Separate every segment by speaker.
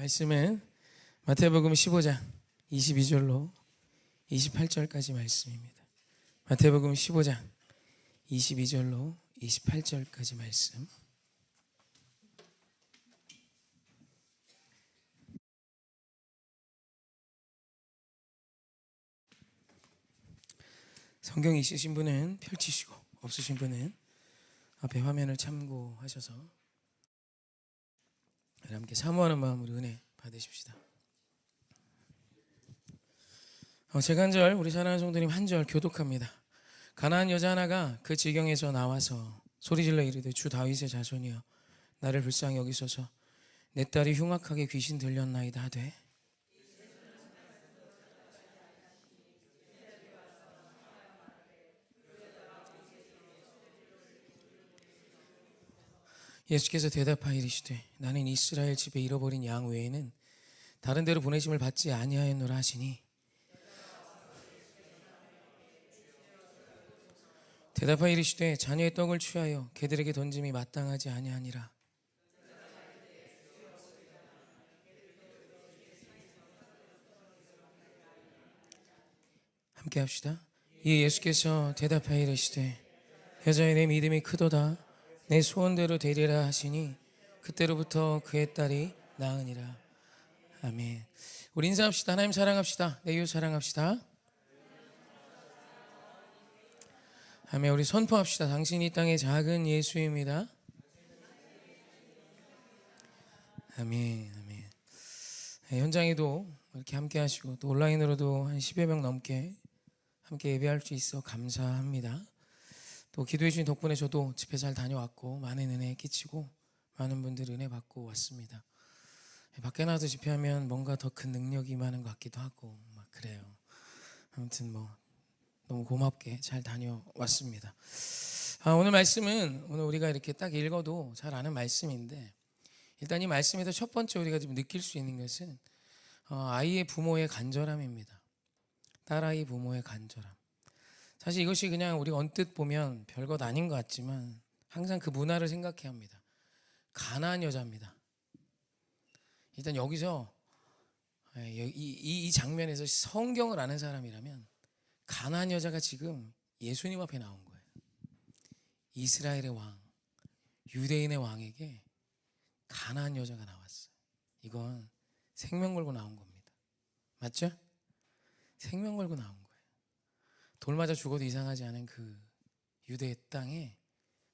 Speaker 1: 말씀은 마태복음 15장 22절로 28절까지 말씀입니다. 마태복음 15장 22절로 28절까지 말씀. 성경 있으신 분은 펼치시고 없으신 분은 앞에 화면을 참고하셔서 함께 사모하는 마음으로 은혜 받으십시다. 제가 한 절, 우리 사랑하는 성도님 한 절 교독합니다. 가나안 여자 하나가 그 지경에서 나와서 소리질러 이르되 주 다윗의 자손이여 나를 불쌍히 여기소서 내 딸이 흉악하게 귀신 들렸나이다 하되 예수께서 대답하여 이르시되 나는 이스라엘 집에 잃어버린 양 외에는 다른 데로 보내심을 받지 아니하였노라 하시니 대답하여 이르시되 자녀의 떡을 취하여 개들에게 던짐이 마땅하지 아니하니라. 함께 합시다. 이에 예수께서 대답하여 이르시되 여자의 내 믿음이 크도다 내 소원대로 되리라 하시니 그때로부터 그의 딸이 나으니라. 아멘. 우리 인사합시다. 하나님 사랑합시다. 내 이웃 사랑합시다. 아멘. 우리 선포합시다. 당신이 이 땅의 작은 예수입니다. 아멘. 아멘. 현장에도 이렇게 함께 하시고 또 온라인으로도 한 10여 명 넘게 함께 예배할 수 있어 감사합니다. 또 기도해 주신 덕분에 저도 집회 잘 다녀왔고 많은 은혜 끼치고 많은 분들 은혜 받고 왔습니다. 밖에 나와서 집회하면 뭔가 더 큰 능력이 임하는 것 같기도 하고 막 그래요. 아무튼 너무 고맙게 잘 다녀왔습니다. 오늘 말씀은 오늘 우리가 이렇게 딱 읽어도 잘 아는 말씀인데 일단 이 말씀에서 첫 번째 우리가 지금 느낄 수 있는 것은 아이의 부모의 간절함입니다. 딸아이 부모의 간절함. 사실 이것이 그냥 우리가 언뜻 보면 별것 아닌 것 같지만 항상 그 문화를 생각해야 합니다. 가나안 여자입니다. 일단 여기서 이 장면에서 성경을 아는 사람이라면 가나안 여자가 지금 예수님 앞에 나온 거예요. 이스라엘의 왕, 유대인의 왕에게 가나안 여자가 나왔어요. 이건 생명 걸고 나온 겁니다. 맞죠? 생명 걸고 나온 거예요. 돌 맞아 죽어도 이상하지 않은 그 유대의 땅에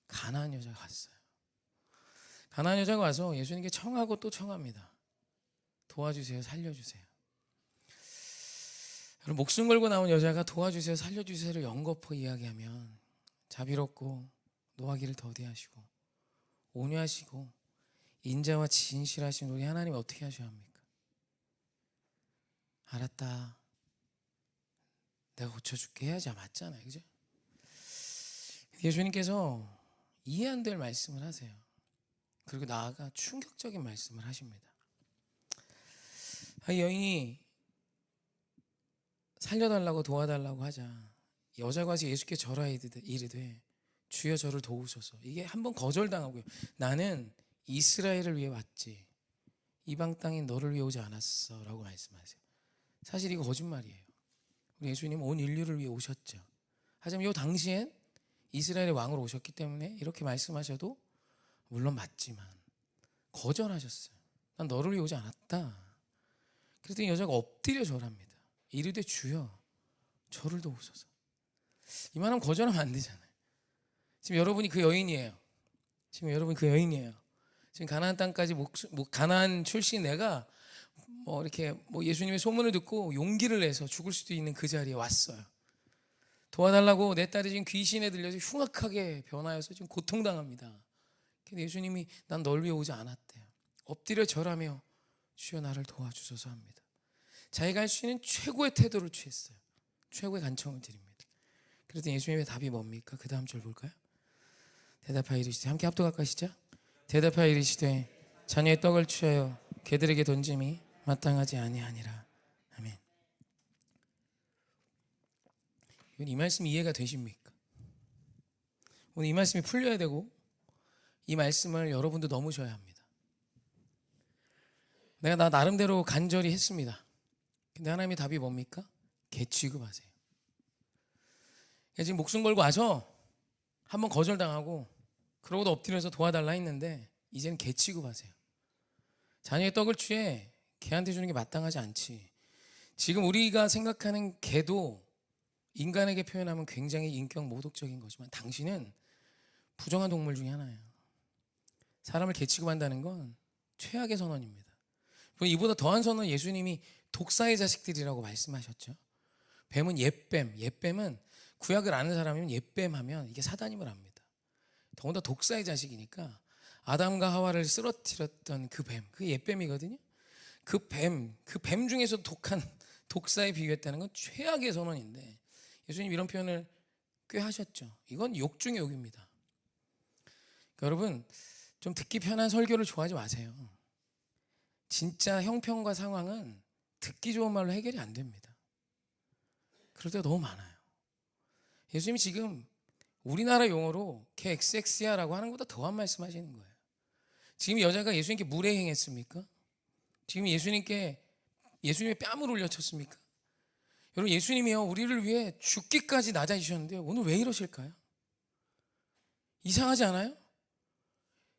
Speaker 1: 가나안 여자가 갔어요. 가나안 여자가 와서 예수님께 청하고 또 청합니다. 도와주세요, 살려주세요. 여러분, 목숨 걸고 나온 여자가 도와주세요, 살려주세요를 연거푸 이야기하면 자비롭고 노하기를 더디하시고 온유하시고 인자와 진실하신 우리 하나님 어떻게 하셔야 합니까? 알았다, 내가 고쳐줄게 해야지 맞잖아요. 그죠? 예수님께서 이해 안 될 말씀을 하세요. 그리고 나아가 충격적인 말씀을 하십니다. 여인이 살려달라고 도와달라고 하자 여자가 와서 예수께 절하 이르되 주여 저를 도우소서. 이게 한번 거절당하고요. 나는 이스라엘을 위해 왔지 이방 땅인 너를 위해 오지 않았어 라고 말씀하세요. 사실 이거 거짓말이에요. 우리 예수님은 온 인류를 위해 오셨죠. 하지만 이 당시엔 이스라엘의 왕으로 오셨기 때문에 이렇게 말씀하셔도 물론 맞지만 거절하셨어요. 난 너를 위해 오지 않았다. 그랬더니 여자가 엎드려 절합니다. 이르되 주여 저를 도우소서. 이만하면 거절하면 안 되잖아요. 지금 여러분이 그 여인이에요. 지금 여러분이 그 여인이에요. 지금 가나안 땅까지 가나안 출신 내가 이렇게 예수님의 소문을 듣고 용기를 내서 죽을 수도 있는 그 자리에 왔어요. 도와달라고 내 딸이 지금 귀신에 들려서 흉악하게 변하여서 지금 고통당합니다. 근데 예수님이 난 널 위해 오지 않았대요. 엎드려 절하며 주여 나를 도와주소서 합니다. 자기가 할 수 있는 최고의 태도를 취했어요. 최고의 간청을 드립니다. 그랬더니 예수님의 답이 뭡니까? 그 다음 절 볼까요? 대답하여 이르시되 함께 합독할까시죠? 대답하여 이르시되 자녀의 떡을 취하여 개들에게 던짐이 마땅하지 아니하니라. 아멘. 이 말씀 이해가 되십니까? 오늘 이 말씀이 풀려야 되고 이 말씀을 여러분도 넘으셔야 합니다. 내가 나 나름대로 간절히 했습니다. 근데 하나님의 답이 뭡니까? 개 취급하세요. 지금 목숨 걸고 와서 한번 거절당하고 그러고도 엎드려서 도와달라 했는데 이제는 개 취급하세요. 자녀의 떡을 취해 개한테 주는 게 마땅하지 않지. 지금 우리가 생각하는 개도 인간에게 표현하면 굉장히 인격 모독적인 거지만 당신은 부정한 동물 중에 하나예요. 사람을 개 취급한다는 건 최악의 선언입니다. 이보다 더한 선언은 예수님이 독사의 자식들이라고 말씀하셨죠. 뱀은 옛뱀, 옛뱀은 구약을 아는 사람이면 옛뱀 하면 이게 사단임을 압니다. 더군다나 독사의 자식이니까 아담과 하와를 쓰러뜨렸던 그 뱀, 그게 옛뱀이거든요. 그 뱀 중에서 독한 독사에 비유했다는 건 최악의 선언인데 예수님 이런 표현을 꽤 하셨죠. 이건 욕 중의 욕입니다. 그러니까 여러분 좀 듣기 편한 설교를 좋아하지 마세요. 진짜 형편과 상황은 듣기 좋은 말로 해결이 안 됩니다. 그럴 때가 너무 많아요. 예수님이 지금 우리나라 용어로 걔 XX야라고 하는 것보다 더한 말씀하시는 거예요. 지금 여자가 예수님께 무례행했습니까? 지금 예수님의 뺨을 올려쳤습니까? 여러분 예수님이요 우리를 위해 죽기까지 낮아지셨는데 오늘 왜 이러실까요? 이상하지 않아요?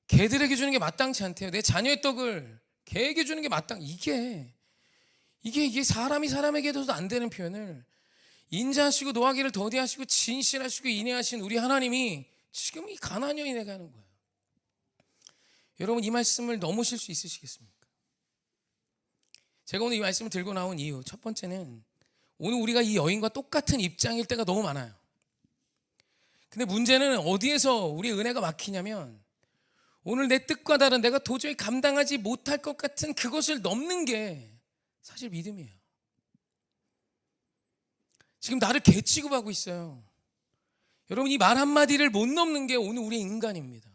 Speaker 1: 개들에게 주는 게 마땅치 않대요. 내 자녀의 떡을 개에게 주는 게 이게 사람이 사람에게 해도 안 되는 표현을 인자하시고 노하기를 더디하시고 진실하시고 인애하신 우리 하나님이 지금 이 가난한 여인에게 하는 거예요. 여러분 이 말씀을 넘으실 수 있으시겠습니까? 제가 오늘 이 말씀을 들고 나온 이유 첫 번째는 오늘 우리가 이 여인과 똑같은 입장일 때가 너무 많아요. 근데 문제는 어디에서 우리의 은혜가 막히냐면 오늘 내 뜻과 다른 내가 도저히 감당하지 못할 것 같은 그것을 넘는 게 사실 믿음이에요. 지금 나를 개 취급하고 있어요. 여러분 이 말 한마디를 못 넘는 게 오늘 우리의 인간입니다.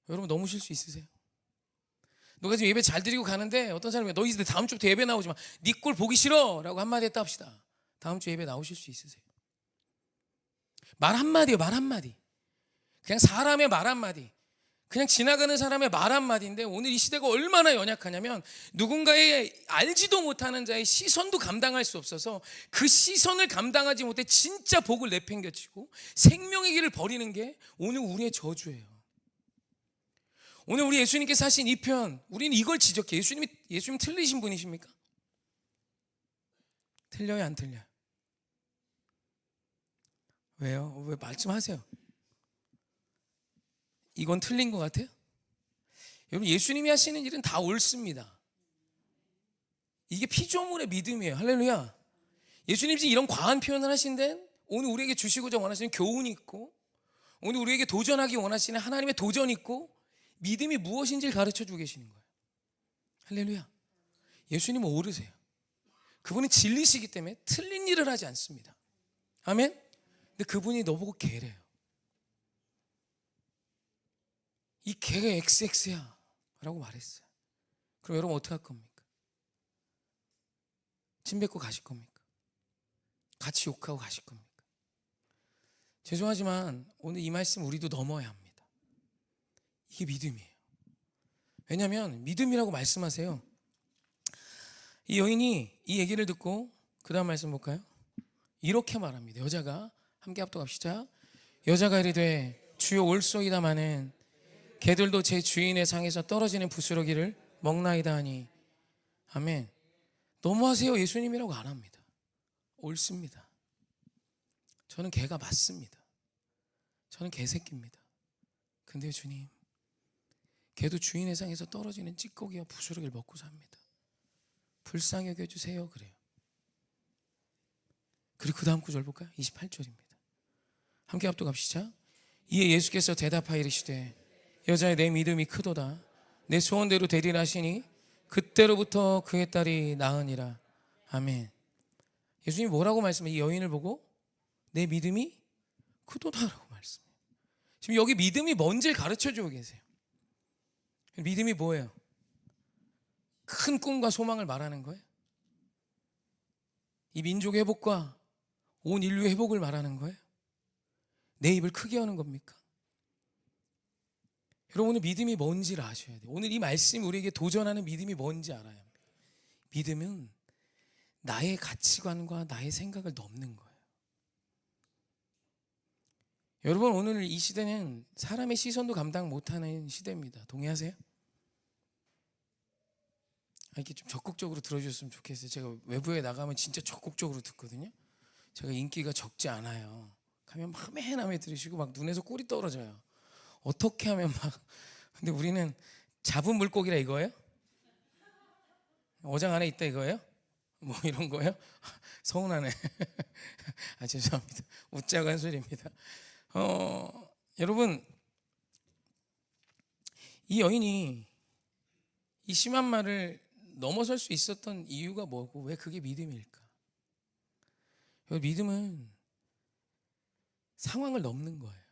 Speaker 1: 여러분 넘으실 수 있으세요? 너가 지금 예배 잘 드리고 가는데 어떤 사람이 너 이제 다음 주부터 예배 나오지 마. 네 꼴 보기 싫어 라고 한마디 했다 합시다. 다음 주 예배 나오실 수 있으세요? 말 한마디요, 말 한마디. 그냥 사람의 말 한마디, 그냥 지나가는 사람의 말 한마디인데 오늘 이 시대가 얼마나 연약하냐면 누군가의 알지도 못하는 자의 시선도 감당할 수 없어서 그 시선을 감당하지 못해 진짜 복을 내팽개치고 생명의 길을 버리는 게 오늘 우리의 저주예요. 오늘 우리 예수님께서 하신 이 표현, 우리는 이걸 지적해요. 예수님 틀리신 분이십니까? 틀려요, 안 틀려요? 왜요? 왜 말씀하세요? 이건 틀린 것 같아요? 여러분 예수님이 하시는 일은 다 옳습니다. 이게 피조물의 믿음이에요. 할렐루야. 예수님이 이런 과한 표현을 하신데 오늘 우리에게 주시고자 원하시는 교훈이 있고 오늘 우리에게 도전하기 원하시는 하나님의 도전이 있고 믿음이 무엇인지를 가르쳐주고 계시는 거예요. 할렐루야. 예수님은 옳으세요. 그분은 진리시기 때문에 틀린 일을 하지 않습니다. 아멘. 근데 그분이 너보고 개래요. 이 개가 XX야 라고 말했어요. 그럼 여러분 어떻게 할 겁니까? 침 뱉고 가실 겁니까? 같이 욕하고 가실 겁니까? 죄송하지만 오늘 이 말씀 우리도 넘어야 합니다. 이게 믿음이에요. 왜냐하면 믿음이라고 말씀하세요. 이 여인이 이 얘기를 듣고 그 다음 말씀 볼까요? 이렇게 말합니다. 여자가 함께 합독합시다. 여자가 이르되 주여 올소이다마는 개들도 제 주인의 상에서 떨어지는 부스러기를 먹나이다 하니. 아멘. 너무하세요. 예수님이라고 안 합니다. 옳습니다. 저는 개가 맞습니다. 저는 개새끼입니다. 근데 주님, 개도 주인의 상에서 떨어지는 찌꺼기와 부스러기를 먹고 삽니다. 불쌍히 여겨주세요. 그래요. 그리고 그 다음 구절 볼까요? 28절입니다. 함께 합독합시다. 이에 예수께서 대답하여 이르시되 여자의 내 믿음이 크도다. 내 소원대로 되리라 하시니 그때로부터 그의 딸이 나으니라. 아멘. 예수님이 뭐라고 말씀해요? 이 여인을 보고 내 믿음이 크도다라고 말씀해요. 지금 여기 믿음이 뭔지를 가르쳐주고 계세요. 믿음이 뭐예요? 큰 꿈과 소망을 말하는 거예요? 이 민족의 회복과 온 인류의 회복을 말하는 거예요? 내 입을 크게 하는 겁니까? 여러분 오늘 믿음이 뭔지를 아셔야 돼요. 오늘 이 말씀이 우리에게 도전하는 믿음이 뭔지 알아야 합니다. 믿음은 나의 가치관과 나의 생각을 넘는 거예요. 여러분 오늘 이 시대는 사람의 시선도 감당 못하는 시대입니다. 동의하세요? 이렇게 좀 적극적으로 들어주셨으면 좋겠어요. 제가 외부에 나가면 진짜 적극적으로 듣거든요. 제가 인기가 적지 않아요. 가면 막 매남에 들으시고 막 눈에서 꿀이 떨어져요. 어떻게 하면 막, 근데 우리는 잡은 물고기라 이거예요? 어장 안에 있다 이거예요? 뭐 이런 거예요? 서운하네. 죄송합니다. 웃자고 한 소리입니다. 여러분 이 여인이 이 심한 말을 넘어설 수 있었던 이유가 뭐고 왜 그게 믿음일까? 믿음은 상황을 넘는 거예요.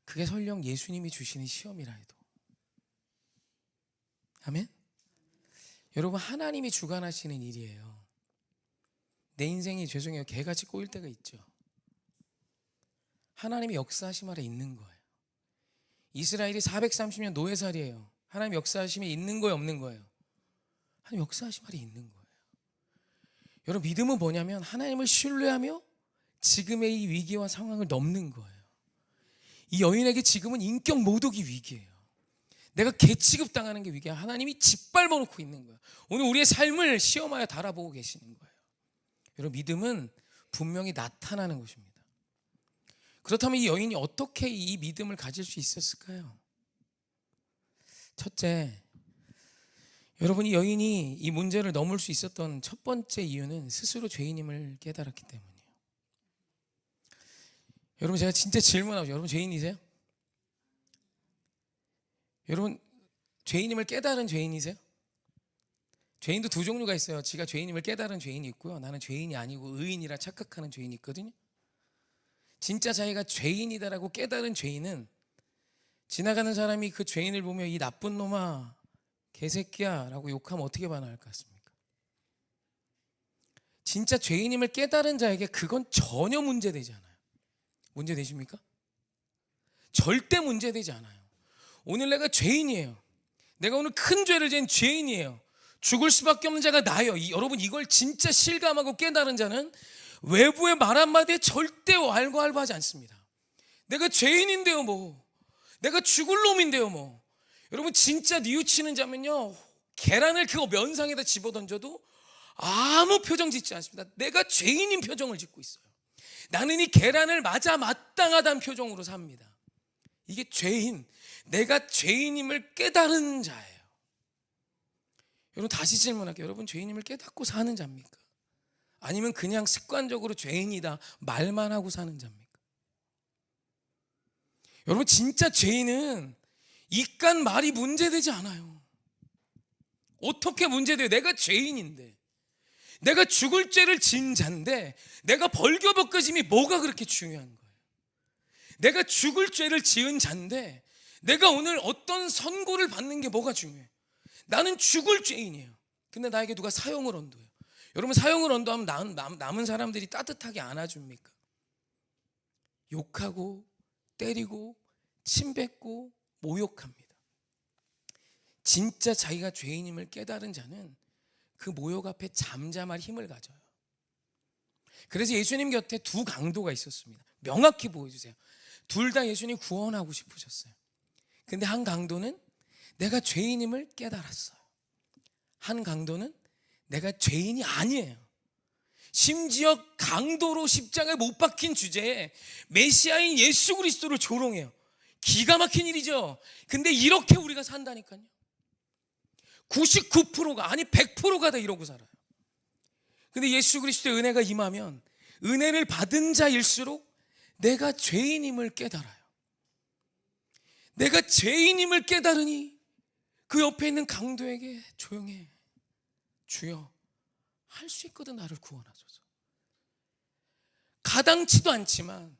Speaker 1: 그게 설령 예수님이 주시는 시험이라 해도. 아멘? 여러분 하나님이 주관하시는 일이에요. 내 인생이 죄송해요 개같이 꼬일 때가 있죠. 하나님이 역사하심 아래 있는 거예요. 이스라엘이 430년 노예살이에요. 하나님 역사하심이 있는 거예요 없는 거예요? 하나님 역사하심 아래 있는 거예요. 여러분 믿음은 뭐냐면 하나님을 신뢰하며 지금의 이 위기와 상황을 넘는 거예요. 이 여인에게 지금은 인격 모독이 위기예요. 내가 개취급당하는 게 위기야. 하나님이 짓밟아 놓고 있는 거예요. 오늘 우리의 삶을 시험하여 달아보고 계시는 거예요. 여러분 믿음은 분명히 나타나는 것입니다. 그렇다면 이 여인이 어떻게 이 믿음을 가질 수 있었을까요? 첫째, 여러분 이 여인이 이 문제를 넘을 수 있었던 첫 번째 이유는 스스로 죄인임을 깨달았기 때문이에요. 여러분 제가 진짜 질문하죠. 여러분 죄인이세요? 여러분 죄인임을 깨달은 죄인이세요? 죄인도 두 종류가 있어요. 지가 죄인임을 깨달은 죄인이 있고요. 나는 죄인이 아니고 의인이라 착각하는 죄인이 있거든요. 진짜 자기가 죄인이다라고 깨달은 죄인은 지나가는 사람이 그 죄인을 보며 이 나쁜 놈아 개새끼야 라고 욕하면 어떻게 반응할 것 같습니까? 진짜 죄인임을 깨달은 자에게 그건 전혀 문제되지 않아요. 문제되십니까? 절대 문제되지 않아요. 오늘 내가 죄인이에요. 내가 오늘 큰 죄를 지은 죄인이에요. 죽을 수밖에 없는 자가 나예요. 여러분 이걸 진짜 실감하고 깨달은 자는 외부의 말 한마디에 절대 왈가왈부하지 않습니다. 내가 죄인인데요 뭐, 내가 죽을 놈인데요 뭐. 여러분 진짜 뉘우치는 자면요 계란을 그거 면상에다 집어던져도 아무 표정 짓지 않습니다. 내가 죄인인 표정을 짓고 있어요. 나는 이 계란을 맞아 마땅하다는 표정으로 삽니다. 이게 죄인, 내가 죄인임을 깨달은 자예요. 여러분 다시 질문할게요. 여러분 죄인임을 깨닫고 사는 자입니까? 아니면 그냥 습관적으로 죄인이다 말만 하고 사는 자입니까? 여러분 진짜 죄인은 이깟 말이 문제되지 않아요. 어떻게 문제돼요? 내가 죄인인데, 내가 죽을 죄를 지은 자인데 내가 벌겨벗겨짐이 뭐가 그렇게 중요한 거예요? 내가 죽을 죄를 지은 자인데 내가 오늘 어떤 선고를 받는 게 뭐가 중요해요? 나는 죽을 죄인이에요. 근데 나에게 누가 사형을 언도해요. 여러분 사형을 언도하면 남은 사람들이 따뜻하게 안아줍니까? 욕하고 때리고 침뱉고 모욕합니다. 진짜 자기가 죄인임을 깨달은 자는 그 모욕 앞에 잠잠할 힘을 가져요. 그래서 예수님 곁에 두 강도가 있었습니다. 명확히 보여주세요. 둘 다 예수님 구원하고 싶으셨어요. 근데 한 강도는 내가 죄인임을 깨달았어요. 한 강도는 내가 죄인이 아니에요. 심지어 강도로 십자가에 못 박힌 주제에 메시아인 예수 그리스도를 조롱해요. 기가 막힌 일이죠. 근데 이렇게 우리가 산다니까요. 99%가 아니 100%가 다 이러고 살아요. 근데 예수 그리스도의 은혜가 임하면 은혜를 받은 자일수록 내가 죄인임을 깨달아요. 내가 죄인임을 깨달으니 그 옆에 있는 강도에게 조용해. 주여 할 수 있거든 나를 구원하소서. 가당치도 않지만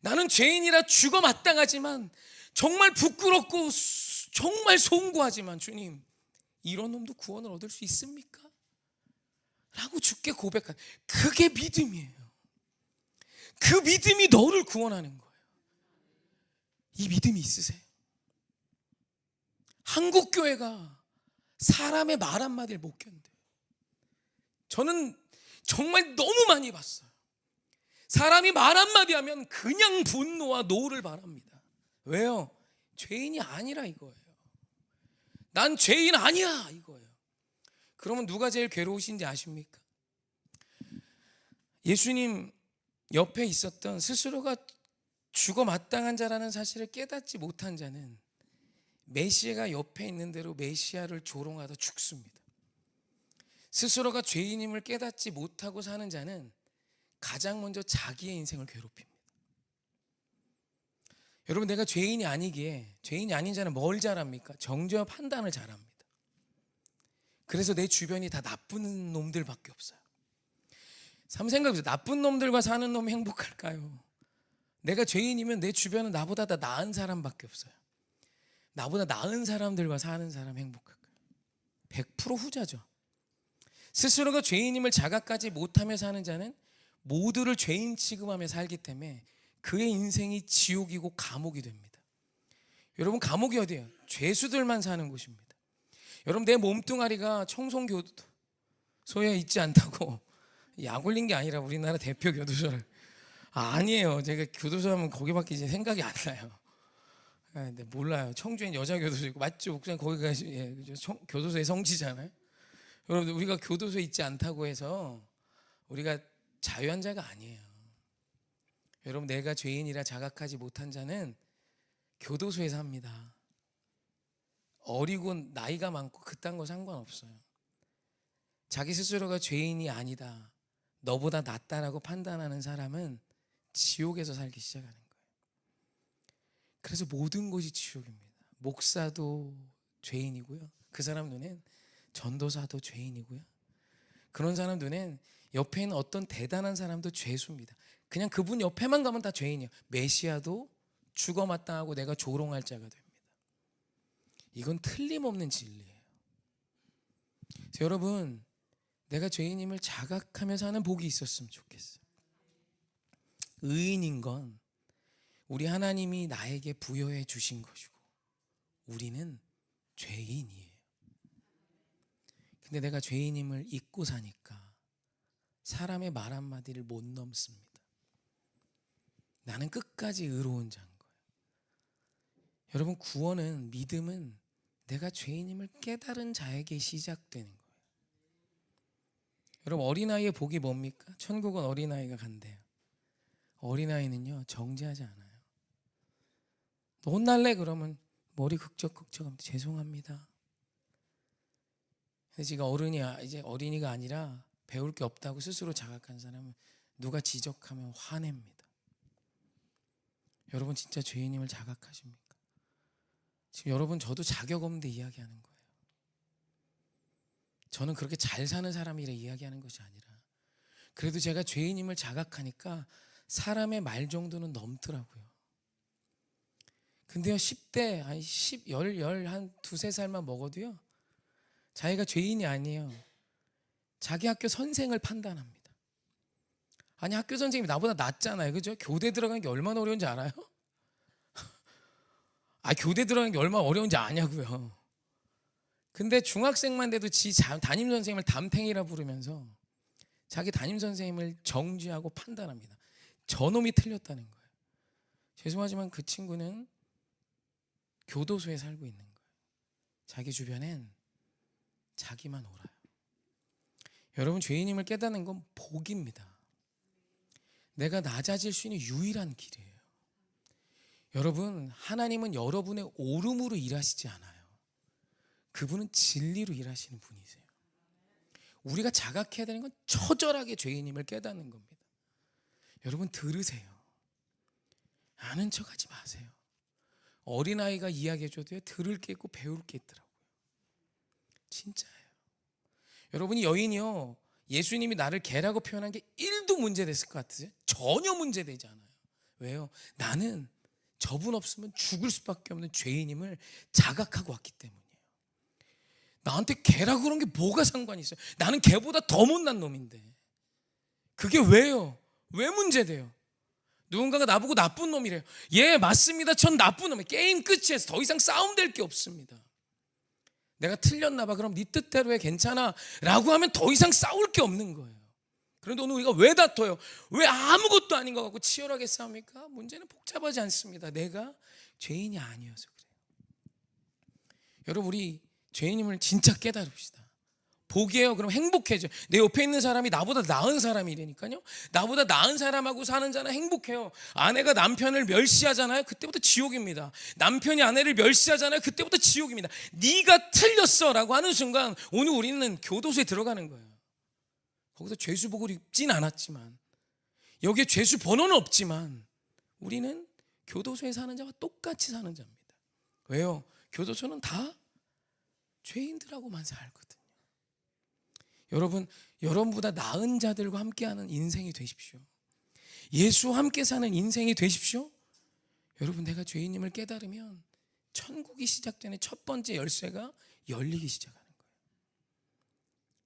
Speaker 1: 나는 죄인이라 죽어 마땅하지만 정말 부끄럽고 정말 송구하지만 주님 이런 놈도 구원을 얻을 수 있습니까? 라고 주께 고백한 그게 믿음이에요. 그 믿음이 너를 구원하는 거예요. 이 믿음이 있으세요? 한국 교회가 사람의 말 한마디를 못 견뎌요. 저는 정말 너무 많이 봤어요. 사람이 말 한마디 하면 그냥 분노와 노를 발합니다. 왜요? 죄인이 아니라 이거예요. 난 죄인 아니야 이거예요. 그러면 누가 제일 괴로우신지 아십니까? 예수님 옆에 있었던 스스로가 죽어 마땅한 자라는 사실을 깨닫지 못한 자는 메시아가 옆에 있는 대로 메시아를 조롱하다 죽습니다. 스스로가 죄인임을 깨닫지 못하고 사는 자는 가장 먼저 자기의 인생을 괴롭힙니다. 여러분, 내가 죄인이 아니기에, 죄인이 아닌 자는 뭘 잘합니까? 정죄와 판단을 잘합니다. 그래서 내 주변이 다 나쁜 놈들밖에 없어요. 한번 생각해보세요. 나쁜 놈들과 사는 놈이 행복할까요? 내가 죄인이면 내 주변은 나보다 더 나은 사람밖에 없어요. 나보다 나은 사람들과 사는 사람 행복할까요? 100% 후자죠. 스스로가 죄인임을 자각하지 못하며 사는 자는 모두를 죄인 취급하며 살기 때문에 그의 인생이 지옥이고 감옥이 됩니다. 여러분, 감옥이 어디예요? 죄수들만 사는 곳입니다. 여러분, 내 몸뚱아리가 청송교도소에 있지 않다고 약 올린 게 아니라 우리나라 대표 교도소를, 아니에요. 제가 교도소 하면 거기밖에 이제 생각이 안 나요. 근데 몰라요. 청주엔 여자 교도소 있고, 맞죠? 그냥 거기가 교도소의 성지잖아요. 여러분, 우리가 교도소에 있지 않다고 해서 우리가 자유한 자가 아니에요. 여러분, 내가 죄인이라 자각하지 못한 자는 교도소에 삽니다. 어리고 나이가 많고 그딴 거 상관없어요. 자기 스스로가 죄인이 아니다, 너보다 낫다라고 판단하는 사람은 지옥에서 살기 시작하는 거예요. 그래서 모든 것이 지옥입니다. 목사도 죄인이고요, 그 사람 눈엔 전도사도 죄인이고요, 그런 사람 눈엔 옆에 있는 어떤 대단한 사람도 죄수입니다. 그냥 그분 옆에만 가면 다 죄인이에요. 메시아도 죽어 마땅하고 내가 조롱할 자가 됩니다. 이건 틀림없는 진리예요. 여러분, 내가 죄인임을 자각하며 사는 복이 있었으면 좋겠어요. 의인인 건 우리 하나님이 나에게 부여해 주신 것이고 우리는 죄인이에요. 근데 내가 죄인임을 잊고 사니까 사람의 말 한마디를 못 넘습니다. 나는 끝까지 의로운 자인 거예요. 여러분, 구원은, 믿음은 내가 죄인임을 깨달은 자에게 시작되는 거예요. 여러분, 어린아이의 복이 뭡니까? 천국은 어린아이가 간대요. 어린아이는요, 정죄하지 않아요. 너 혼날래? 그러면 머리 극적극적하면 죄송합니다. 근데 지가 이제 어린이가 아니라 배울 게 없다고 스스로 자각한 사람은 누가 지적하면 화냅니다. 여러분, 진짜 죄인임을 자각하십니까? 지금 여러분, 저도 자격 없는데 이야기하는 거예요. 저는 그렇게 잘 사는 사람이라 이야기하는 것이 아니라, 그래도 제가 죄인임을 자각하니까 사람의 말 정도는 넘더라고요. 근데요, 10대, 한 두세 살만 먹어도요, 자기가 죄인이 아니에요. 자기 학교 선생을 판단합니다. 아니, 학교 선생님이 나보다 낫잖아요, 그죠? 교대 들어가는 게 얼마나 어려운지 알아요? 교대 들어가는 게 얼마나 어려운지 아냐고요. 근데 중학생만 돼도 담임 선생님을 담탱이라 부르면서 자기 담임 선생님을 정죄하고 판단합니다. 저놈이 틀렸다는 거예요. 죄송하지만 그 친구는 교도소에 살고 있는 거예요. 자기 주변엔 자기만 옳아요. 여러분, 죄인임을 깨닫는 건 복입니다. 내가 낮아질 수 있는 유일한 길이에요. 여러분, 하나님은 여러분의 옳음으로 일하시지 않아요. 그분은 진리로 일하시는 분이세요. 우리가 자각해야 되는 건 처절하게 죄인임을 깨닫는 겁니다. 여러분, 들으세요. 아는 척하지 마세요. 어린아이가 이야기해줘도요, 들을 게 있고 배울 게 있더라고요. 진짜예요. 여러분이 여인이요, 예수님이 나를 개라고 표현한 게 1도 문제됐을 것 같으세요? 전혀 문제되지 않아요. 왜요? 나는 저분 없으면 죽을 수밖에 없는 죄인임을 자각하고 왔기 때문이에요. 나한테 개라고 그런 게 뭐가 상관이 있어요? 나는 개보다 더 못난 놈인데 그게 왜요? 왜 문제돼요? 누군가가 나보고 나쁜 놈이래요. 예, 맞습니다. 전 나쁜 놈이에요. 게임 끝이에요. 더 이상 싸움될 게 없습니다. 내가 틀렸나 봐. 그럼 네 뜻대로 해. 괜찮아 라고 하면 더 이상 싸울 게 없는 거예요. 그런데 오늘 우리가 왜 다퉈요? 왜 아무것도 아닌 것 같고 치열하게 싸웁니까? 문제는 복잡하지 않습니다. 내가 죄인이 아니어서 그래요. 여러분, 우리 죄인임을 진짜 깨달읍시다. 복이에요. 그럼 행복해져. 내 옆에 있는 사람이 나보다 나은 사람이라니까요. 나보다 나은 사람하고 사는 자는 행복해요. 아내가 남편을 멸시하잖아요. 그때부터 지옥입니다. 남편이 아내를 멸시하잖아요. 그때부터 지옥입니다. 네가 틀렸어 라고 하는 순간 오늘 우리는 교도소에 들어가는 거예요. 거기서 죄수복을 입진 않았지만, 여기에 죄수 번호는 없지만 우리는 교도소에 사는 자와 똑같이 사는 자입니다. 왜요? 교도소는 다 죄인들하고만 살거든요. 여러분, 여러분보다 나은 자들과 함께하는 인생이 되십시오. 예수와 함께 사는 인생이 되십시오. 여러분, 내가 죄인임을 깨달으면 천국이 시작되는 첫 번째 열쇠가 열리기 시작하는 거예요.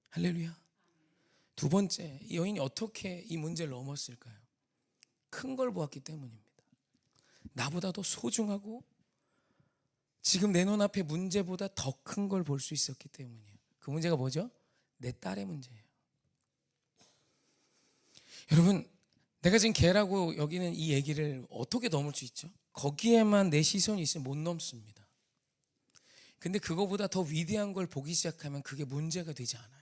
Speaker 1: 할렐루야. 두 번째, 이 여인이 어떻게 이 문제를 넘었을까요? 큰 걸 보았기 때문입니다. 나보다 더 소중하고 지금 내 눈앞에 문제보다 더 큰 걸 볼 수 있었기 때문이에요. 그 문제가 뭐죠? 내 딸의 문제예요. 여러분, 내가 지금 개라고 여기는 이 얘기를 어떻게 넘을 수 있죠? 거기에만 내 시선이 있으면 못 넘습니다. 근데 그거보다 더 위대한 걸 보기 시작하면 그게 문제가 되지 않아요.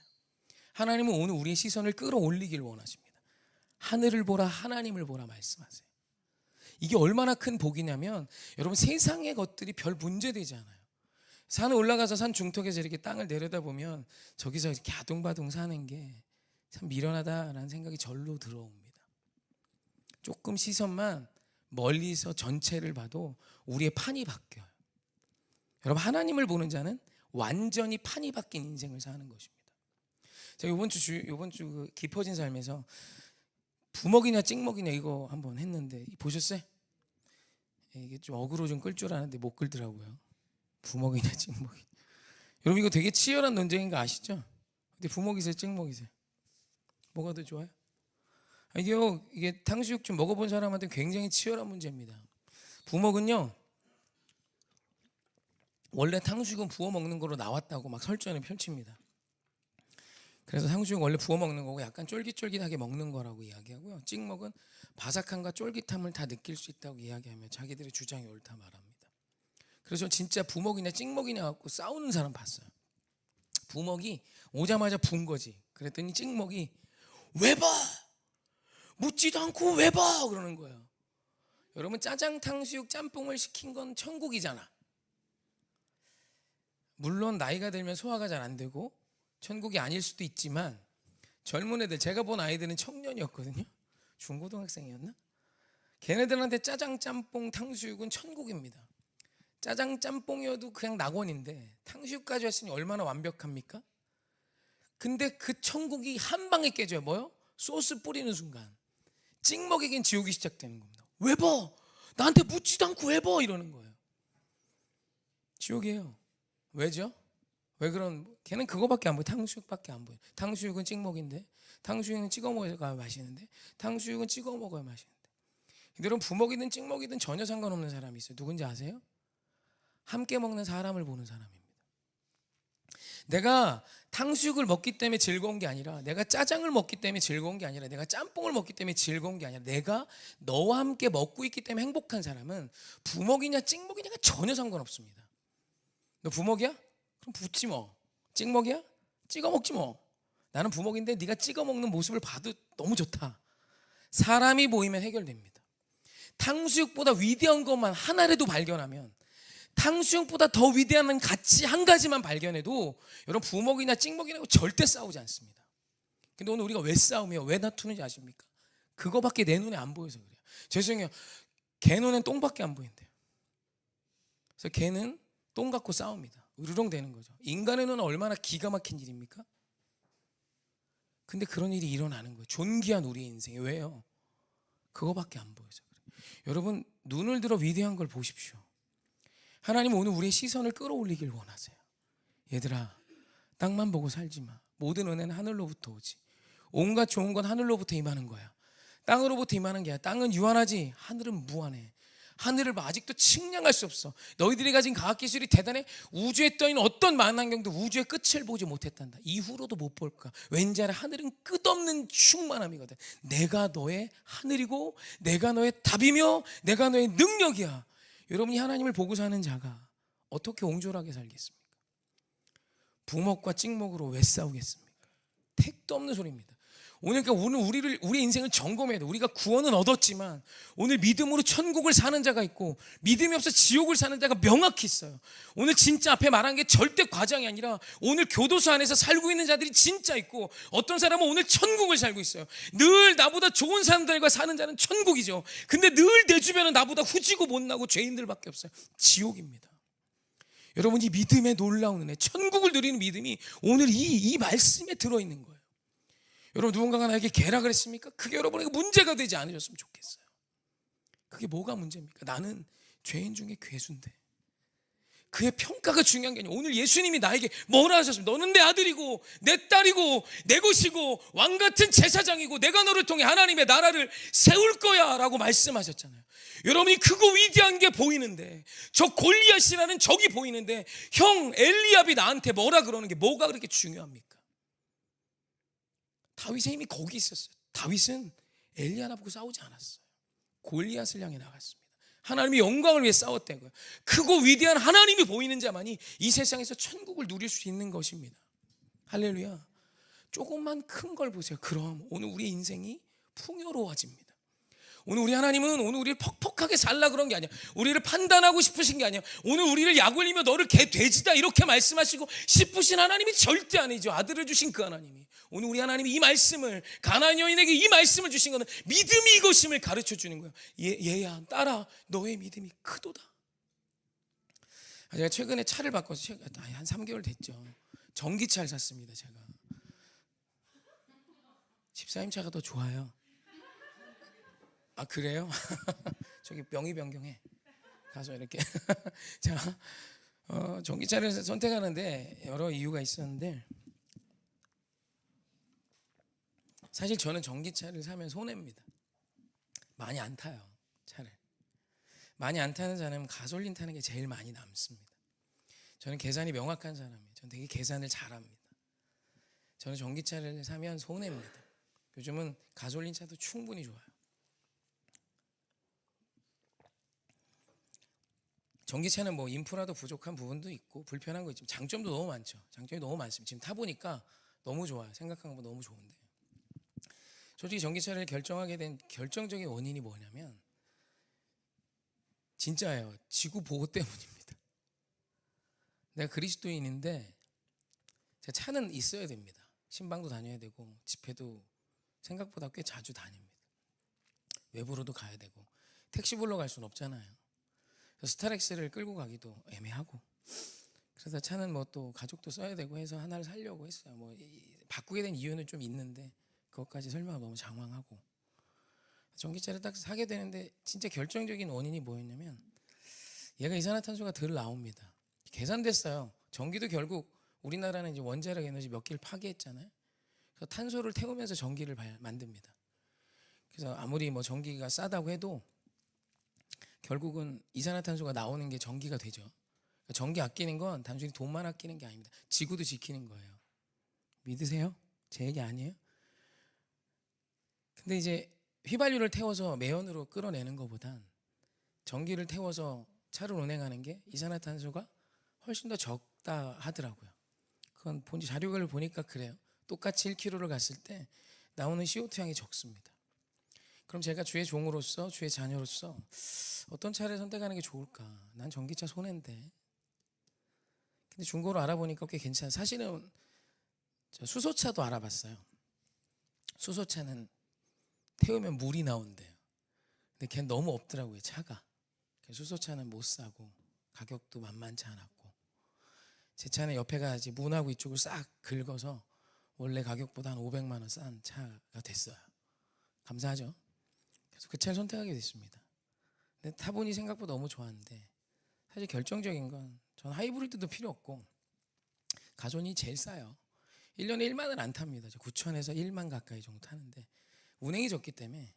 Speaker 1: 하나님은 오늘 우리의 시선을 끌어올리길 원하십니다. 하늘을 보라, 하나님을 보라 말씀하세요. 이게 얼마나 큰 복이냐면, 여러분, 세상의 것들이 별 문제 되지 않아요. 산에 올라가서 산 중턱에서 이렇게 땅을 내려다보면 저기서 이렇게 아둥바둥 사는 게 참 미련하다라는 생각이 절로 들어옵니다. 조금 시선만 멀리서 전체를 봐도 우리의 판이 바뀌어요. 여러분, 하나님을 보는 자는 완전히 판이 바뀐 인생을 사는 것입니다. 제가 이번 주 깊어진 삶에서 부먹이냐 찍먹이냐 이거 한번 했는데 보셨어요? 이게 좀 어그로 좀 끌 줄 아는데 못 끌더라고요. 부먹이냐 찍먹이냐. 여러분, 이거 되게 치열한 논쟁인 거 아시죠? 근데 부먹이세요, 찍먹이세요? 뭐가 더 좋아요? 이게 탕수육 좀 먹어본 사람한테 굉장히 치열한 문제입니다. 부먹은요, 원래 탕수육은 부어 먹는 거로 나왔다고 막 설전을 펼칩니다. 그래서 탕수육은 원래 부어 먹는 거고 약간 쫄깃쫄깃하게 먹는 거라고 이야기하고요. 찍먹은 바삭함과 쫄깃함을 다 느낄 수 있다고 이야기하며 자기들의 주장이 옳다 말합니다. 그래서 진짜 부먹이냐 찍먹이냐 갖고 싸우는 사람 봤어요. 부먹이 오자마자 분 거지. 그랬더니 찍먹이 왜 봐? 묻지도 않고 왜 봐? 그러는 거예요. 여러분, 짜장, 탕수육, 짬뽕을 시킨 건 천국이잖아. 물론 나이가 들면 소화가 잘 안 되고 천국이 아닐 수도 있지만, 젊은 애들, 제가 본 아이들은 청년이었거든요. 중고등학생이었나? 걔네들한테 짜장, 짬뽕, 탕수육은 천국입니다. 짜장, 짬뽕이어도 그냥 낙원인데 탕수육까지 했으니 얼마나 완벽합니까? 근데 그 천국이 한 방에 깨져요. 뭐요? 소스 뿌리는 순간 찍먹에겐 지옥이 시작되는 겁니다. 왜 봐? 나한테 묻지도 않고 왜 봐? 이러는 거예요. 지옥이에요. 왜죠? 왜 그런? 걔는 그거밖에 안 보여. 탕수육밖에 안 보여. 탕수육은 찍먹인데, 탕수육은 찍어 먹어야 맛있는데, 탕수육은 찍어 먹어야 맛있는데. 여러분, 부먹이든 찍먹이든 전혀 상관없는 사람이 있어요. 누군지 아세요? 함께 먹는 사람을 보는 사람입니다. 내가 탕수육을 먹기 때문에 즐거운 게 아니라, 내가 짜장을 먹기 때문에 즐거운 게 아니라, 내가 짬뽕을 먹기 때문에 즐거운 게 아니라, 내가 너와 함께 먹고 있기 때문에 행복한 사람은 부먹이냐 찍먹이냐가 전혀 상관없습니다. 너 부먹이야? 그럼 붓지 뭐. 찍먹이야? 찍어 먹지 뭐. 나는 부먹인데 네가 찍어 먹는 모습을 봐도 너무 좋다. 사람이 보이면 해결됩니다. 탕수육보다 위대한 것만 하나라도 발견하면, 탕수육보다 더 위대한 가치 한 가지만 발견해도 여러분, 부먹이나 찍먹이라고 절대 싸우지 않습니다. 근데 오늘 우리가 왜 싸우며 왜 다투는지 아십니까? 그거밖에 내 눈에 안 보여서 그래요. 죄송해요. 개 눈엔 똥밖에 안 보인대요. 그래서 개는 똥 갖고 싸웁니다. 으르렁 대는 거죠. 인간의 눈은 얼마나 기가 막힌 일입니까? 근데 그런 일이 일어나는 거예요. 존귀한 우리의 인생에. 왜요? 그거밖에 안 보여서 그래요. 여러분, 눈을 들어 위대한 걸 보십시오. 하나님은 오늘 우리의 시선을 끌어올리길 원하세요. 얘들아, 땅만 보고 살지 마. 모든 은혜는 하늘로부터 오지. 온갖 좋은 건 하늘로부터 임하는 거야. 땅으로부터 임하는 게 아니라, 땅은 유한하지 하늘은 무한해. 하늘을 봐. 아직도 측량할 수 없어. 너희들이 가진 과학기술이 대단해. 우주에 떠있는 어떤 만환경도 우주의 끝을 보지 못했단다. 이후로도 못 볼 거야. 왠지 알아? 하늘은 끝없는 충만함이거든. 내가 너의 하늘이고 내가 너의 답이며 내가 너의 능력이야. 여러분이 하나님을 보고 사는 자가 어떻게 옹졸하게 살겠습니까? 부먹과 찍먹으로 왜 싸우겠습니까? 택도 없는 소리입니다. 오늘 우리의 인생을 점검해야 돼. 우리가 구원은 얻었지만 오늘 믿음으로 천국을 사는 자가 있고 믿음이 없어 지옥을 사는 자가 명확히 있어요. 오늘 진짜 앞에 말한 게 절대 과장이 아니라 오늘 교도소 안에서 살고 있는 자들이 진짜 있고 어떤 사람은 오늘 천국을 살고 있어요. 늘 나보다 좋은 사람들과 사는 자는 천국이죠. 근데 늘 내 주변은 나보다 후지고 못나고 죄인들밖에 없어요. 지옥입니다. 여러분, 이 믿음의 놀라운 은혜, 천국을 누리는 믿음이 오늘 이 말씀에 들어있는 거예요. 여러분, 누군가가 나에게 개라 그랬습니까? 그게 여러분에게 문제가 되지 않으셨으면 좋겠어요. 그게 뭐가 문제입니까? 나는 죄인 중에 괴수인데. 그의 평가가 중요한 게 아니에요. 오늘 예수님이 나에게 뭐라 하셨습니까? 너는 내 아들이고 내 딸이고 내 것이고 왕같은 제사장이고 내가 너를 통해 하나님의 나라를 세울 거야 라고 말씀하셨잖아요. 여러분이 크고 위대한 게 보이는데, 저 골리앗이라는 적이 보이는데 형 엘리압이 나한테 뭐라 그러는 게 뭐가 그렇게 중요합니까? 다윗의 힘이 거기 있었어요. 다윗은 엘리 하나 보고 싸우지 않았어요. 골리앗을 향해 나갔습니다. 하나님의 영광을 위해 싸웠다고요. 크고 위대한 하나님이 보이는 자만이 이 세상에서 천국을 누릴 수 있는 것입니다. 할렐루야. 조금만 큰 걸 보세요. 그럼 오늘 우리 인생이 풍요로워집니다. 오늘 우리 하나님은 오늘 우리를 퍽퍽하게 살라 그런 게 아니야. 우리를 판단하고 싶으신 게 아니야. 오늘 우리를 약 올리며 너를 개 돼지다 이렇게 말씀하시고 싶으신 하나님이 절대 아니죠. 아들을 주신 그 하나님이. 오늘 우리 하나님이 이 말씀을, 가나안 여인에게 이 말씀을 주신 것은 믿음이 이것임을 가르쳐 주는 거예요. 얘야, 딸아, 너의 믿음이 크도다. 제가 최근에 차를 바꿔서 한 3개월 됐죠. 전기차를 샀습니다. 제가. 집사님 차가 더 좋아요. 아, 그래요? 저기 명의 변경해 가서 이렇게. 자, 전기차를 선택하는데 여러 이유가 있었는데, 사실 저는 전기차를 사면 손해입니다. 많이 안 타요, 차를. 많이 안 타는 사람은 가솔린 타는 게 제일 많이 남습니다. 저는 계산이 명확한 사람이에요. 저는 되게 계산을 잘합니다. 저는 전기차를 사면 손해입니다. 요즘은 가솔린 차도 충분히 좋아요. 전기차는 뭐 인프라도 부족한 부분도 있고 불편한 거 있지만 장점도 너무 많죠. 장점이 너무 많습니다. 지금 타보니까 너무 좋아요. 생각한 것보다 너무 좋은데, 솔직히 전기차를 결정하게 된 결정적인 원인이 뭐냐면 진짜예요. 지구 보호 때문입니다. 내가 그리스도인인데 제 차는 있어야 됩니다. 신방도 다녀야 되고 집회도 생각보다 꽤 자주 다닙니다. 외부로도 가야 되고 택시 불러 갈 수는 없잖아요. 스타렉스를 끌고 가기도 애매하고, 그래서 차는 뭐 또 가족도 써야 되고 해서 하나를 사려고 했어요. 뭐 바꾸게 된 이유는 좀 있는데 그것까지 설명하면 너무 장황하고, 전기차를 딱 사게 되는데 진짜 결정적인 원인이 뭐였냐면 얘가 이산화탄소가 덜 나옵니다. 계산됐어요. 전기도 결국 우리나라는 이제 원자력 에너지 몇 개를 파괴했잖아요. 그래서 탄소를 태우면서 전기를 만듭니다. 그래서 아무리 뭐 전기가 싸다고 해도 결국은 이산화탄소가 나오는 게 전기가 되죠. 그러니까 전기 아끼는 건 단순히 돈만 아끼는 게 아닙니다. 지구도 지키는 거예요. 믿으세요? 제 얘기 아니에요? 근데 이제 휘발유를 태워서 매연으로 끌어내는 것보단 전기를 태워서 차를 운행하는 게 이산화탄소가 훨씬 더 적다 하더라고요. 그건 본지 자료를 보니까 그래요. 똑같이 1km를 갔을 때 나오는 CO2 양이 적습니다. 그럼 제가 주의 종으로서, 주의 자녀로서 어떤 차를 선택하는 게 좋을까? 난 전기차 손해인데. 근데 중고로 알아보니까 꽤 괜찮아요. 사실은 저 수소차도 알아봤어요. 수소차는 태우면 물이 나온대요. 근데 걔는 너무 없더라고요, 차가. 수소차는 못 사고 가격도 만만치 않았고, 제 차는 옆에가 이제 문하고 이쪽을 싹 긁어서 원래 가격보다 한 500만 원 싼 차가 됐어요. 감사하죠. 그래서 그 차를 선택하게 됐습니다. 근데 타보니 생각보다 너무 좋았는데, 사실 결정적인 건 전 하이브리드도 필요 없고 가솔린이 제일 싸요. 1년에 1만을 안 탑니다. 9천에서 1만 가까이 정도 타는데 운행이 적기 때문에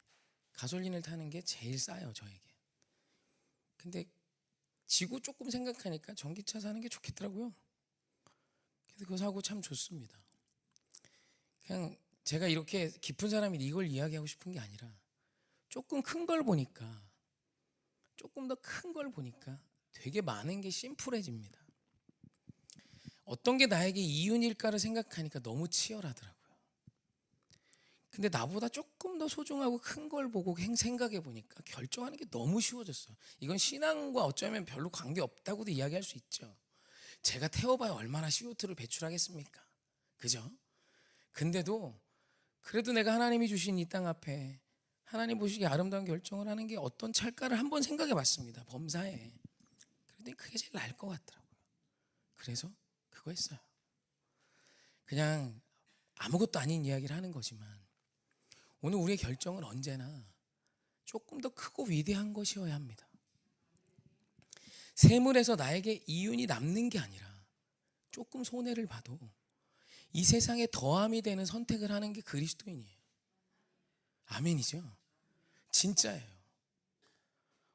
Speaker 1: 가솔린을 타는 게 제일 싸요, 저에게. 근데 지구 조금 생각하니까 전기차 사는 게 좋겠더라고요. 그래서 그거 사고 참 좋습니다. 그냥 제가 이렇게 깊은 사람이 이걸 이야기하고 싶은 게 아니라 조금 큰 걸 보니까, 조금 더 큰 걸 보니까 되게 많은 게 심플해집니다. 어떤 게 나에게 이윤일까를 생각하니까 너무 치열하더라고요. 근데 나보다 조금 더 소중하고 큰 걸 보고 생각해 보니까 결정하는 게 너무 쉬워졌어요. 이건 신앙과 어쩌면 별로 관계없다고도 이야기할 수 있죠. 제가 태워봐야 얼마나 CO2를 배출하겠습니까? 그죠? 근데도 그래도 내가 하나님이 주신 이 땅 앞에 하나님 보시기에 아름다운 결정을 하는 게 어떤 찰까를 한번 생각해 봤습니다. 범사에. 그랬더니 그게 제일 나을 것 같더라고요. 그래서 그거 했어요. 그냥 아무것도 아닌 이야기를 하는 거지만 오늘 우리의 결정은 언제나 조금 더 크고 위대한 것이어야 합니다. 세물에서 나에게 이윤이 남는 게 아니라 조금 손해를 봐도 이 세상에 더함이 되는 선택을 하는 게 그리스도인이에요. 아멘이죠? 진짜예요.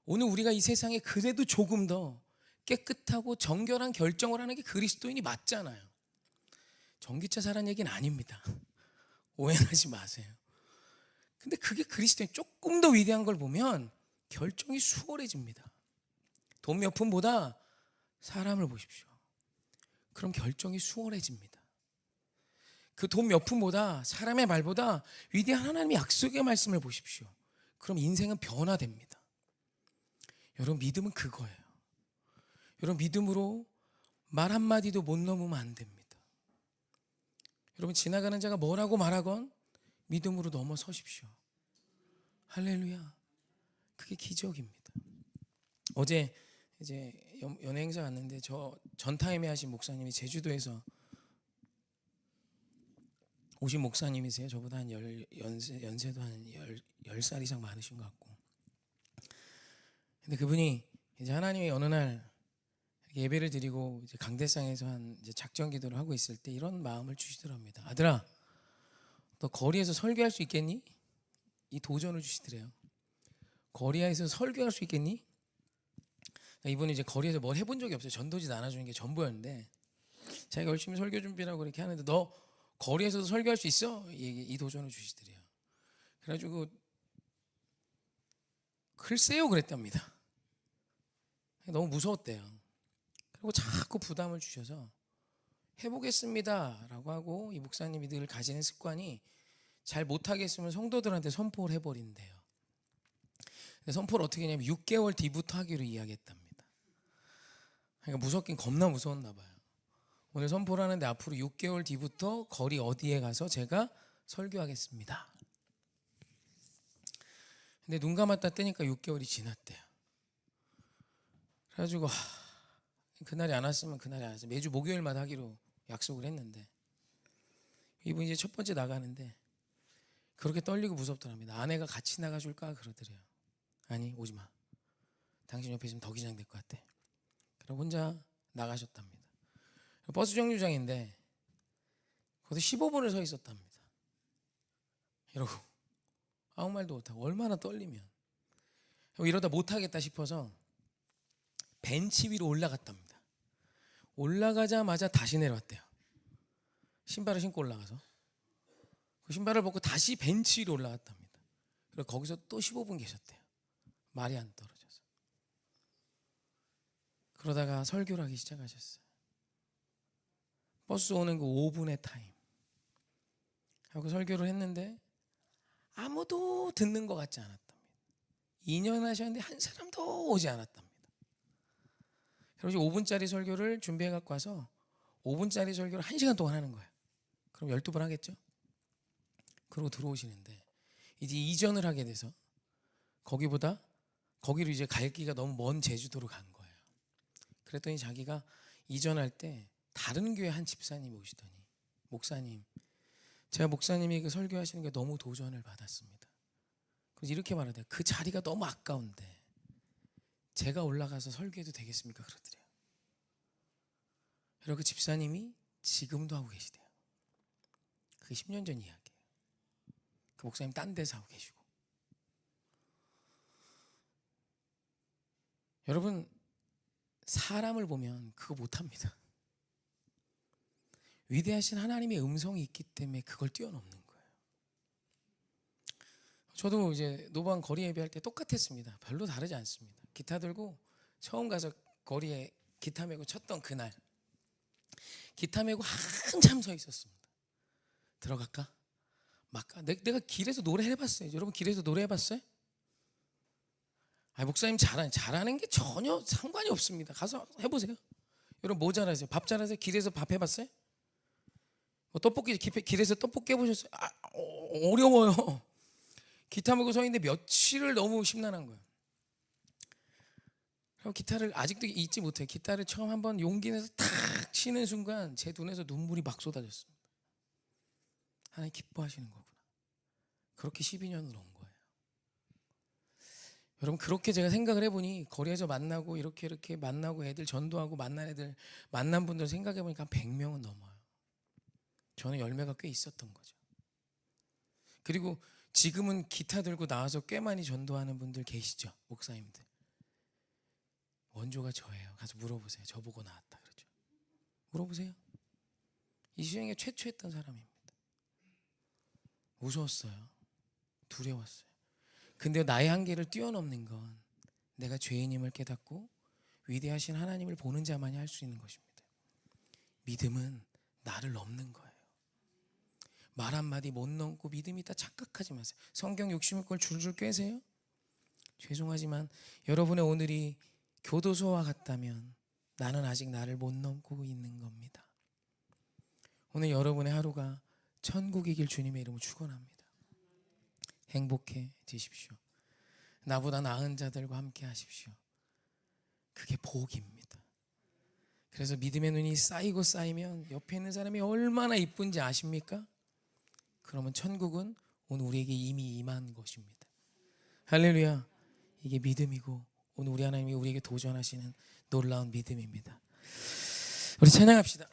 Speaker 1: 오늘 우리가 이 세상에 그래도 조금 더 깨끗하고 정결한 결정을 하는 게 그리스도인이 맞잖아요. 전기차 사라는 얘기는 아닙니다. 오해하지 마세요. 근데 그게 그리스도인 조금 더 위대한 걸 보면 결정이 수월해집니다. 돈 몇 푼보다 사람을 보십시오. 그럼 결정이 수월해집니다. 그 돈 몇 푼보다 사람의 말보다 위대한 하나님의 약속의 말씀을 보십시오. 그럼 인생은 변화됩니다. 여러분 믿음은 그거예요. 여러분 믿음으로 말 한마디도 못 넘으면 안 됩니다. 여러분 지나가는 자가 뭐라고 말하건 믿음으로 넘어서십시오. 할렐루야. 그게 기적입니다. 어제 이제 연예 행사 갔는데 저 전타임에 하신 목사님이 제주도에서 오신 목사님이세요. 저보다 한 연세도 한 10살 이상 많으신 것 같고. 근데 그분이 이제 하나님이 어느 날 예배를 드리고 이제 강대상에서 한 이제 작전 기도를 하고 있을 때 이런 마음을 주시더랍니다. 아들아, 너 거리에서 설교할 수 있겠니? 이 도전을 주시더래요. 거리에서 설교할 수 있겠니? 이분이 이제 거리에서 뭘 해본 적이 없어요. 전도지 나눠주는 게 전부였는데 자기가 열심히 설교 준비라고 이렇게 하는데 너 거리에서도 설교할 수 있어? 이 도전을 주시더래요. 그래가지고 글쎄요 그랬답니다. 너무 무서웠대요. 그리고 자꾸 부담을 주셔서 해보겠습니다 라고 하고 이 목사님이 늘 가지는 습관이 잘 못하겠으면 성도들한테 선포를 해버린대요. 근데 선포를 어떻게 했냐면 6개월 뒤부터 하기로 이야기했답니다. 그러니까 무섭긴 겁나 무서웠나 봐요. 오늘 선포를 하는데 앞으로 6개월 뒤부터 거리 어디에 가서 제가 설교하겠습니다. 근데 눈 감았다 뜨니까 6개월이 지났대요. 그래가지고 그날이 안 왔으면 그날이 안 왔어요. 매주 목요일마다 하기로 약속을 했는데 이분이 이제 첫 번째 나가는데 그렇게 떨리고 무섭더랍니다. 아내가 같이 나가줄까 그러더래요. 아니 오지 마. 당신 옆에 있으면 더 긴장될 것 같아. 그럼 혼자 나가셨답니다. 버스 정류장인데 거기서 15분을 서 있었답니다. 이러고 아무 말도 못하고 얼마나 떨리면 이러다 못하겠다 싶어서 벤치 위로 올라갔답니다. 올라가자마자 다시 내려왔대요. 신발을 신고 올라가서 그 신발을 벗고 다시 벤치 위로 올라갔답니다. 그리고 거기서 또 15분 계셨대요. 말이 안 떨어져서. 그러다가 설교를 하기 시작하셨어요. 버스 오는 그 5분의 타임 하고 설교를 했는데 아무도 듣는 것 같지 않았답니다. 2년 하셨는데 한 사람도 오지 않았답니다. 그래서 5분짜리 설교를 준비해 갖고 와서 5분짜리 설교를 1시간 동안 하는 거예요. 그럼 12번 하겠죠? 그러고 들어오시는데 이제 이전을 하게 돼서 거기로 이제 갈 길가 너무 먼 제주도로 간 거예요. 그랬더니 자기가 이전할 때 다른 교회 한 집사님이 오시더니 목사님, 제가 목사님이 그 설교하시는 게 너무 도전을 받았습니다. 그래서 이렇게 말하대요. 그 자리가 너무 아까운데 제가 올라가서 설교해도 되겠습니까? 그러더래요. 그리고 그 집사님이 지금도 하고 계시대요. 그게 10년 전 이야기예요. 그 목사님 딴 데서 하고 계시고. 여러분, 사람을 보면 그거 못합니다. 위대하신 하나님의 음성이 있기 때문에 그걸 뛰어넘는 거예요. 저도 이제 노방 거리 예배할 때 똑같았습니다. 별로 다르지 않습니다. 기타 들고 처음 가서 거리에 기타 메고 쳤던 그날, 기타 메고 한참 서 있었습니다. 들어갈까? 막까? 내가 길에서 노래 해봤어요. 여러분, 길에서 노래 해봤어요? 목사님 잘하는 게 전혀 상관이 없습니다. 가서 해보세요. 여러분, 뭐 잘하세요? 밥 잘하세요? 길에서 밥 해봤어요? 뭐 떡볶이 길에서 떡볶이 해보셨어요? 어려워요. 기타 메고 서 있는데 며칠을 너무 심란한 거예요. 그리고 기타를 아직도 잊지 못해요. 기타를 처음 한번 용기 내서 탁 치는 순간 제 눈에서 눈물이 막 쏟아졌습니다. 하나님 기뻐하시는 거구나. 그렇게 12년을 온 거예요. 여러분, 그렇게 제가 생각을 해보니 거리에서 만나고 이렇게 만나고 애들 전도하고 만난 분들 생각해보니까 한 100명은 넘어요. 저는 열매가 꽤 있었던 거죠. 그리고 지금은 기타 들고 나와서 꽤 많이 전도하는 분들 계시죠? 목사님들. 원조가 저예요. 가서 물어보세요. 저보고 나왔다 그러죠. 물어보세요. 이 시장에 최초했던 사람입니다. 무서웠어요. 두려웠어요. 근데 나의 한계를 뛰어넘는 건 내가 죄인임을 깨닫고 위대하신 하나님을 보는 자만이 할 수 있는 것입니다. 믿음은 나를 넘는 거예요. 말 한마디 못 넘고 믿음이 있다 착각하지 마세요. 성경 66권 줄줄 꿰세요? 죄송하지만 여러분의 오늘이 교도소와 같다면 나는 아직 나를 못 넘고 있는 겁니다. 오늘 여러분의 하루가 천국이길 주님의 이름으로 축원합니다. 행복해지십시오. 나보다 나은 자들과 함께 하십시오. 그게 복입니다. 그래서 믿음의 눈이 쌓이고 쌓이면 옆에 있는 사람이 얼마나 이쁜지 아십니까? 그러면 천국은 오늘 우리에게 이미 임한 것입니다. 할렐루야. 이게 믿음이고 오늘 우리 하나님이 우리에게 도전하시는 놀라운 믿음입니다. 우리 찬양합시다.